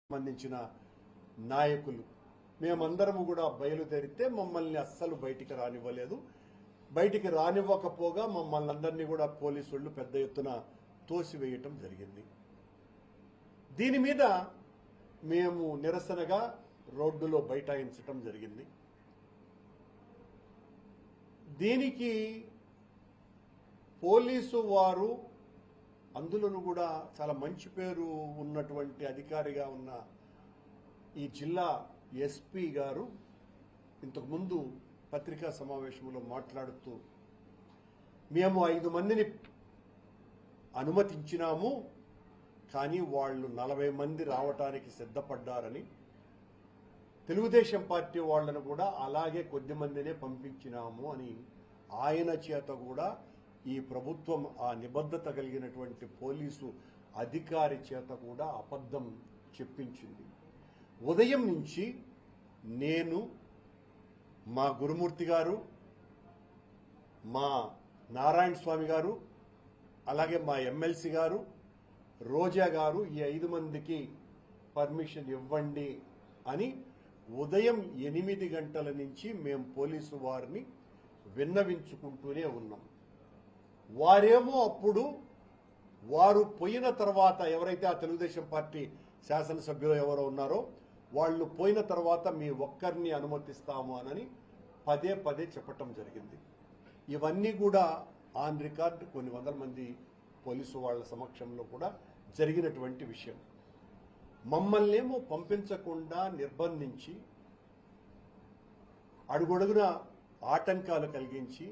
సంబంధించిన నాయకులు మేమందరము కూడా బయలుదేరితే మమ్మల్ని అస్సలు బయటికి రానివ్వలేదు. బయటికి రానివ్వకపోగా మమ్మల్ని అందరినీ కూడా పోలీసు వాళ్ళు పెద్ద ఎత్తున తోసివేయటం జరిగింది. దీని మీద మేము నిరసనగా రోడ్డులో బైఠాయించటం జరిగింది. దీనికి పోలీసు వారు, అందులోనూ కూడా చాలా మంచి పేరు ఉన్నటువంటి అధికారిగా ఉన్న ఈ జిల్లా ఎస్పీ గారు ఇంతకుముందు పత్రికా సమావేశంలో మాట్లాడుతూ, మేము 5 మందిని అనుమతించినాము, కానీ వాళ్ళు 40 మంది రావటానికి సిద్ధపడ్డారని, తెలుగుదేశం పార్టీ వాళ్లను కూడా అలాగే కొద్ది మందినే పంపించినాము అని ఆయన చేత కూడా ఈ ప్రభుత్వం ఆ నిబద్ధత కలిగినటువంటి పోలీసు అధికారి చేత కూడా అబద్ధం చెప్పించింది. ఉదయం నుంచి నేను, మా గురుమూర్తి గారు, మా నారాయణ స్వామి గారు, అలాగే మా ఎమ్మెల్సీ గారు, రోజా గారు ఈ 5 మందికి పర్మిషన్ ఇవ్వండి అని ఉదయం 8 గంటల నుంచి మేము పోలీసు వారిని విన్నవించుకుంటూనే ఉన్నాం. వారేమో అప్పుడు వారు పోయిన తర్వాత, ఎవరైతే ఆ తెలుగుదేశం పార్టీ శాసనసభ్యులు ఎవరో ఉన్నారో వాళ్ళు పోయిన తర్వాత మీ ఒక్కరిని అనుమతిస్తాము అని పదే పదే చెప్పటం జరిగింది. ఇవన్నీ కూడా ఆన్ రికార్డ్ కొన్ని వందల మంది పోలీసు వాళ్ళ సమక్షంలో కూడా జరిగినటువంటి విషయం. మమ్మల్నేమో పంపించకుండా నిర్బంధించి, అడుగడుగున ఆటంకాలు కలిగించి,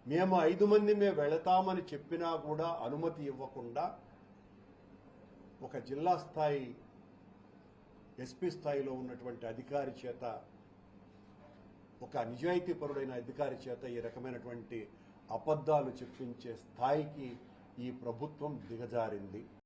మేము 5 మందిమే వెళతామని చెప్పినా కూడా అనుమతి ఇవ్వకుండా ఒక జిల్లా స్థాయి ఎస్పీ స్థాయిలో ఉన్నటువంటి అధికారి చేత, ఒక నిజాయితీపరుడైన అధికారి చేత ఈ రకమైనటువంటి అబద్ధాలు చెప్పించే స్థాయికి ఈ ప్రభుత్వం దిగజారింది.